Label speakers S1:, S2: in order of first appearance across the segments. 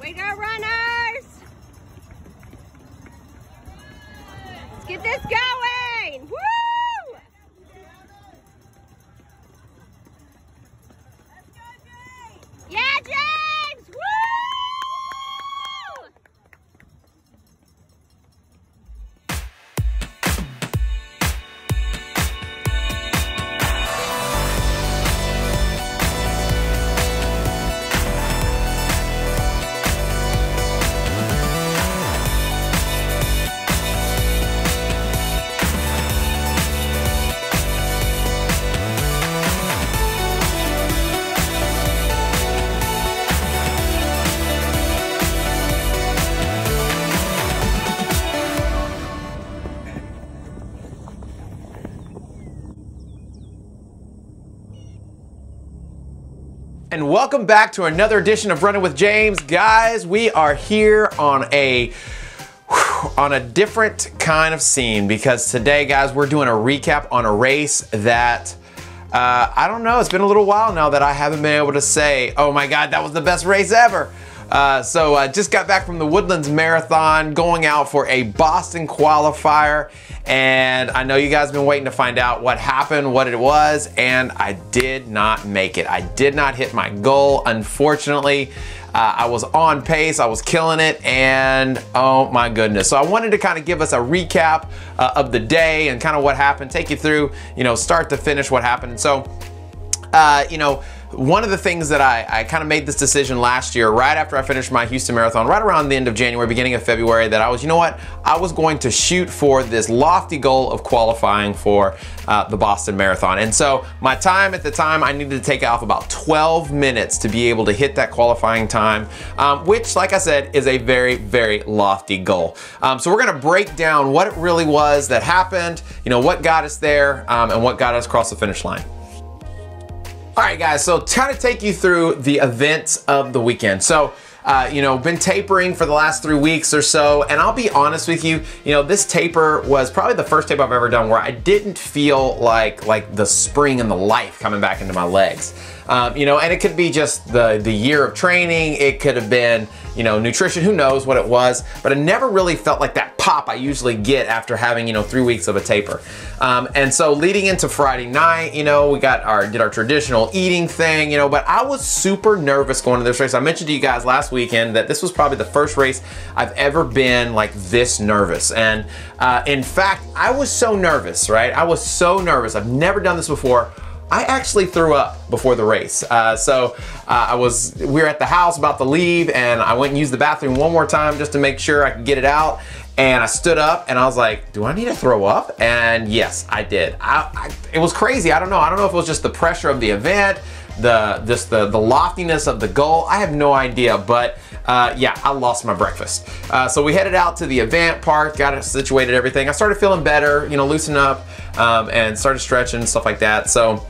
S1: We go, runners! Let's get this going! Woo! Yeah, James! Woo!
S2: And welcome back to another edition of Running with James. Guys, we are here on a different kind of scene because today, guys, we're doing a recap on a race that I don't know, it's been a little while now that I haven't been able to say, oh my God, that was the best race ever. So I just got back from the Woodlands Marathon, going out for a Boston qualifier. And I know you guys have been waiting to find out what happened, what it was, and I did not make it. I did not hit my goal, unfortunately. I was on pace, I was killing it, and oh my goodness. So I wanted to kind of give us a recap of the day and kind of what happened, take you through, you know, start to finish what happened. And so, you know, one of the things that I kind of made this decision last year, right after I finished my Houston Marathon, right around the end of January, beginning of February, that I was, you know what, I was going to shoot for this lofty goal of qualifying for the Boston Marathon. And so my time at the time, I needed to take off about 12 minutes to be able to hit that qualifying time, which, like I said, is a very, very lofty goal. So we're gonna break down what it really was that happened, you know, what got us there, and what got us across the finish line. All right, guys, so to kind of take you through the events of the weekend. So, you know, been tapering for the last 3 weeks or so, and I'll be honest with you, you know, this taper was probably the first taper I've ever done where I didn't feel like the spring and the life coming back into my legs. You know, and it could be just the year of training, it could have been, you know, nutrition, who knows what it was, but I never really felt like that pop I usually get after having, you know, 3 weeks of a taper. And so leading into Friday night, you know, we did our traditional eating thing, you know, but I was super nervous going to this race. I mentioned to you guys last weekend that this was probably the first race I've ever been like this nervous. And in fact, I was so nervous, right? I was so nervous. I've never done this before. I actually threw up before the race. We were at the house about to leave, and I went and used the bathroom one more time just to make sure I could get it out. And I stood up and I was like, do I need to throw up? And yes, I did. It was crazy. I don't know if it was just the pressure of the event, the loftiness of the goal. I have no idea, but yeah, I lost my breakfast. So we headed out to the event park, got it situated, everything. I started feeling better, you know, loosen up, and started stretching and stuff like that. So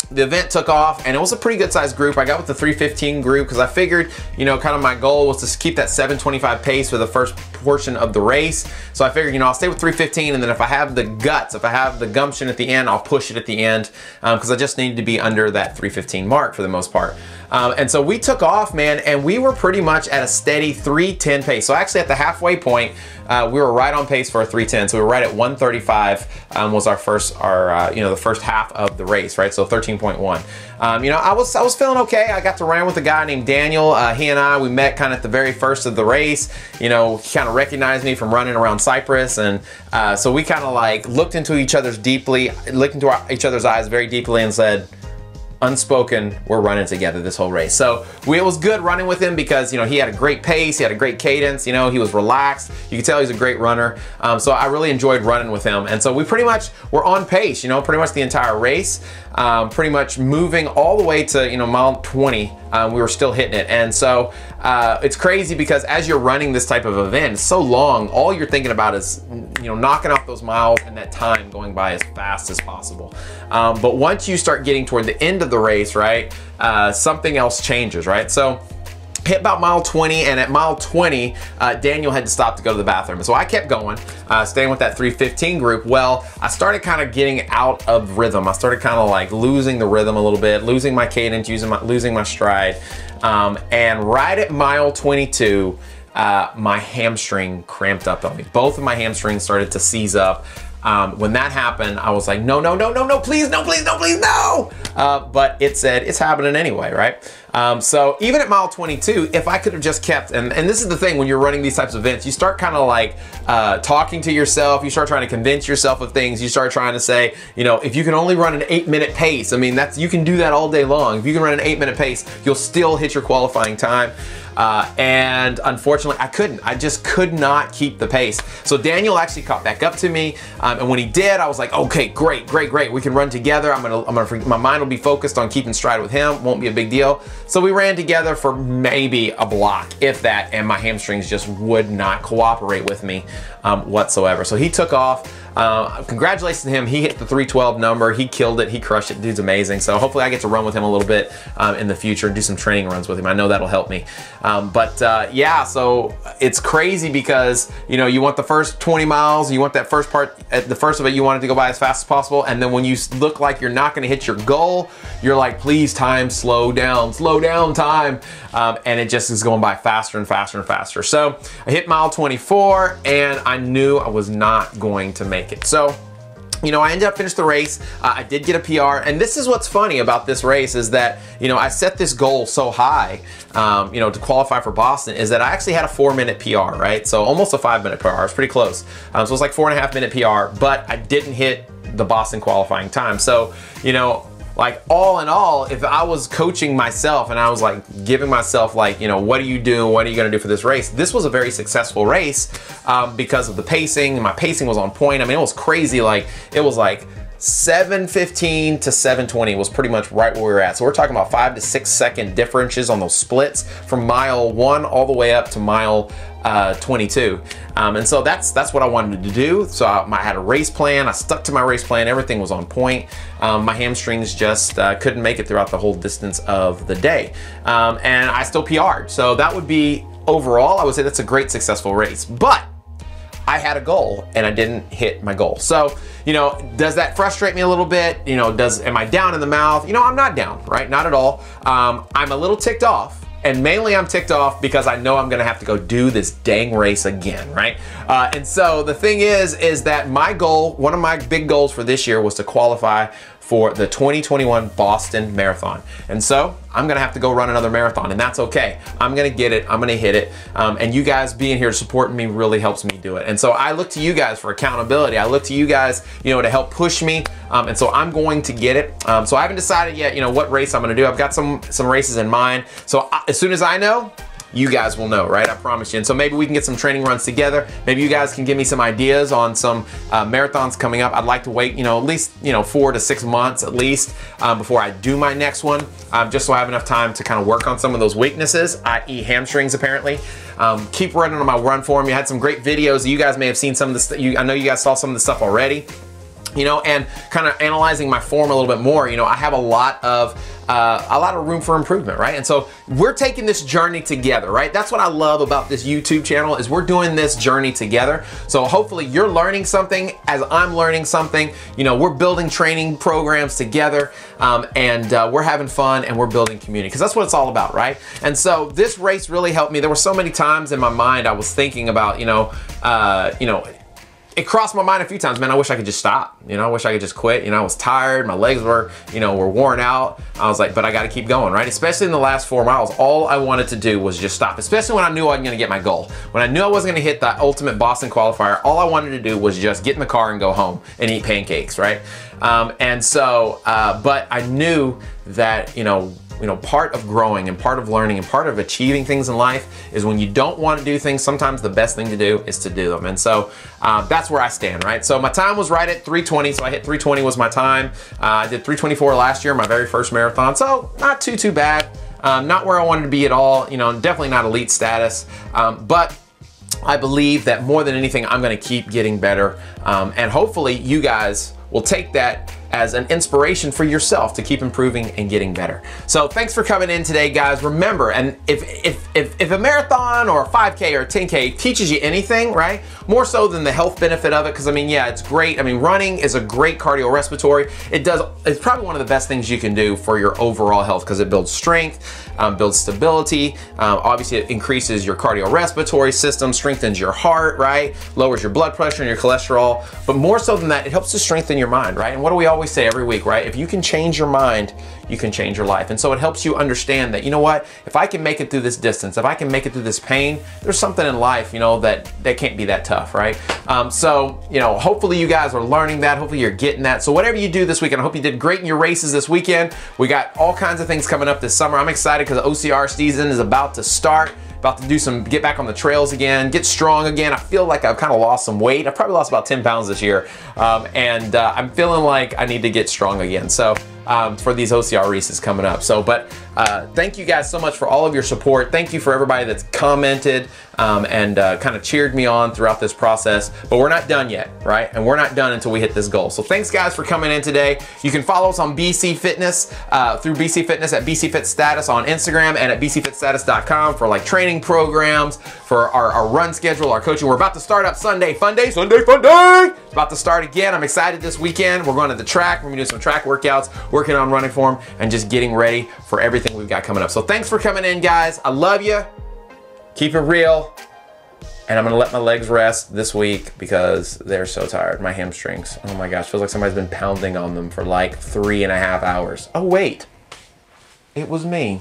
S2: the event took off, and it was a pretty good sized group. I got with the 3:15 group because I figured, you know, kind of my goal was to keep that 7:25 pace for the first portion of the race. So I figured, you know, I'll stay with 3:15, and then if I have the guts, if I have the gumption at the end, I'll push it at the end, because I just needed to be under that 3:15 mark for the most part. And so we took off, man, and we were pretty much at a steady 3:10 pace. So actually at the halfway point, we were right on pace for a 3:10. So we were right at 1:35 was you know, the first half of the race, right? So 13.1. You know, I was feeling okay. I got to run with a guy named Daniel. He and I, we met kind of at the very first of the race. You know, he kind of recognized me from running around Cypress, and so we kind of like looked into each other's each other's eyes very deeply and said, unspoken, we're running together this whole race. So it was good running with him because, you know, he had a great pace, he had a great cadence, you know, he was relaxed. You could tell he's a great runner. So I really enjoyed running with him. And so we pretty much were on pace, you know, pretty much the entire race, pretty much moving all the way to, you know, mile 20. We were still hitting it. And so it's crazy because as you're running this type of event, it's so long, all you're thinking about is, you know, knocking off those miles and that time going by as fast as possible. But once you start getting toward the end of the race, right, something else changes, right? So hit about mile 20, and at mile 20, Daniel had to stop to go to the bathroom. So I kept going, staying with that 3:15 group. Well, I started kind of getting out of rhythm. I started kind of like losing the rhythm a little bit, losing my cadence, losing my stride. And right at mile 22, my hamstring cramped up on me. Both of my hamstrings started to seize up. When that happened, I was like, no, no, no, no, no, please, no, please, no, please, no. But it said it's happening anyway, right? So even at mile 22, if I could have just kept, and this is the thing when you're running these types of events, you start kind of like talking to yourself, you start trying to convince yourself of things, you start trying to say, you know, if you can only run an 8-minute pace, I mean, you can do that all day long. If you can run an 8-minute pace, you'll still hit your qualifying time. And unfortunately, I couldn't. I just could not keep the pace. So Daniel actually caught back up to me, and when he did, I was like, okay, great, great, great. We can run together. My mind will be focused on keeping stride with him. Won't be a big deal. So we ran together for maybe a block, if that, and my hamstrings just would not cooperate with me whatsoever. So he took off. Congratulations to him. He hit the 3:12 number. He killed it. He crushed it. Dude's amazing. So hopefully I get to run with him a little bit in the future and do some training runs with him. I know that'll help me. Yeah, so it's crazy because, you know, you want the first 20 miles, you want that first part, at the first of it, you want it to go by as fast as possible. And then when you look like you're not going to hit your goal, you're like, please, time, slow down, time. And it just is going by faster and faster and faster. So I hit mile 24 and I knew I was not going to make it. So, you know, I ended up finishing the race. I did get a PR, and this is what's funny about this race is that, you know, I set this goal so high, you know, to qualify for Boston, is that I actually had a 4-minute PR, right? So almost a 5-minute PR. It's pretty close. So it was like 4.5-minute PR, but I didn't hit the Boston qualifying time. So, you know, like all in all, if I was coaching myself and I was like giving myself like, you know, what are you doing? What are you gonna do for this race? This was a very successful race because of the pacing. My pacing was on point. I mean, it was crazy. Like it was like 7:15 to 7:20 was pretty much right where we were at. So we're talking about 5 to 6 second differences on those splits from mile 1 all the way up to mile 22. And so that's what I wanted to do. So I had a race plan. I stuck to my race plan. Everything was on point. My hamstrings just couldn't make it throughout the whole distance of the day. And I still PR'd. So that would be overall, I would say that's a great successful race. But I had a goal and I didn't hit my goal. So, you know, does that frustrate me a little bit? You know, am I down in the mouth? You know, I'm not down, right? Not at all. I'm a little ticked off. And mainly I'm ticked off because I know I'm gonna have to go do this dang race again, right? And so the thing is that my goal, one of my big goals for this year was to qualify for the 2021 Boston Marathon. And so I'm gonna have to go run another marathon, and that's okay. I'm gonna get it, I'm gonna hit it. And you guys being here supporting me really helps me do it. And so I look to you guys for accountability. I look to you guys, you know, to help push me. And so I'm going to get it. So I haven't decided yet, you know, what race I'm gonna do. I've got some races in mind. So as soon as I know, you guys will know, right? I promise you. And so maybe we can get some training runs together. Maybe you guys can give me some ideas on some marathons coming up. I'd like to wait, you know, at least, you know, 4 to 6 months at least before I do my next one, just so I have enough time to kind of work on some of those weaknesses, i.e. hamstrings apparently. Keep running on my run form. You had some great videos. You guys may have seen some of this. I know you guys saw some of the stuff already. You know, and kind of analyzing my form a little bit more, you know, I have a lot of room for improvement, right? And so we're taking this journey together, right? That's what I love about this YouTube channel is we're doing this journey together. So hopefully you're learning something as I'm learning something. You know, we're building training programs together, and we're having fun and we're building community because that's what it's all about, right? And so this race really helped me. There were so many times in my mind I was thinking about, you know, it crossed my mind a few times, man, I wish I could just stop. You know, I wish I could just quit. You know, I was tired, my legs were, you know, were worn out. I was like, but I gotta keep going, right? Especially in the last 4 miles, all I wanted to do was just stop, especially when I knew I wasn't gonna get my goal. When I knew I wasn't gonna hit the ultimate Boston qualifier, all I wanted to do was just get in the car and go home and eat pancakes, right? And so, but I knew that, you know, part of growing and part of learning and part of achieving things in life is when you don't want to do things, sometimes the best thing to do is to do them. And so that's where I stand, right? So my time was right at 3:20, so I hit 3:20 was my time. I did 3:24 last year, my very first marathon, so not too bad. Not where I wanted to be at all, you know, definitely not elite status, but I believe that more than anything, I'm gonna keep getting better, and hopefully you guys will take that as an inspiration for yourself to keep improving and getting better. So thanks for coming in today, guys. Remember, and if a marathon or a 5K or a 10K teaches you anything, right? More so than the health benefit of it, because I mean, yeah, it's great. I mean, running is a great cardiorespiratory. It's probably one of the best things you can do for your overall health, because it builds strength, builds stability. Obviously, it increases your cardiorespiratory system, strengthens your heart, right? Lowers your blood pressure and your cholesterol. But more so than that, it helps to strengthen your mind, right? And what do we always say every week, right? If you can change your mind, you can change your life. And so it helps you understand that, you know what, if I can make it through this distance, if I can make it through this pain, there's something in life, you know, that can't be that tough, right? So, you know, hopefully you guys are learning that. Hopefully you're getting that. So whatever you do this weekend, I hope you did great in your races this weekend. We got all kinds of things coming up this summer. I'm excited because the OCR season is about to start. About to do get back on the trails again, get strong again. I feel like I've kind of lost some weight. I probably lost about 10 pounds this year. I'm feeling like I need to get strong again. So for these OCR races coming up. So, but thank you guys so much for all of your support. Thank you for everybody that's commented and kind of cheered me on throughout this process. But we're not done yet, right? And we're not done until we hit this goal. So thanks guys for coming in today. You can follow us on BC Fitness through BC Fitness at BC Fit Status on Instagram and at bcfitstatus.com for like training programs, for our run schedule, our coaching. We're about to start up Sunday Fun Day. Sunday Fun Day! It's about to start again. I'm excited this weekend. We're going to the track. We're gonna do some track workouts, working on running form, and just getting ready for everything we've got coming up. So thanks for coming in, guys. I love you. Keep it real. And I'm gonna let my legs rest this week because they're so tired. My hamstrings. Oh my gosh, feels like somebody's been pounding on them for like 3.5 hours. Oh wait, it was me.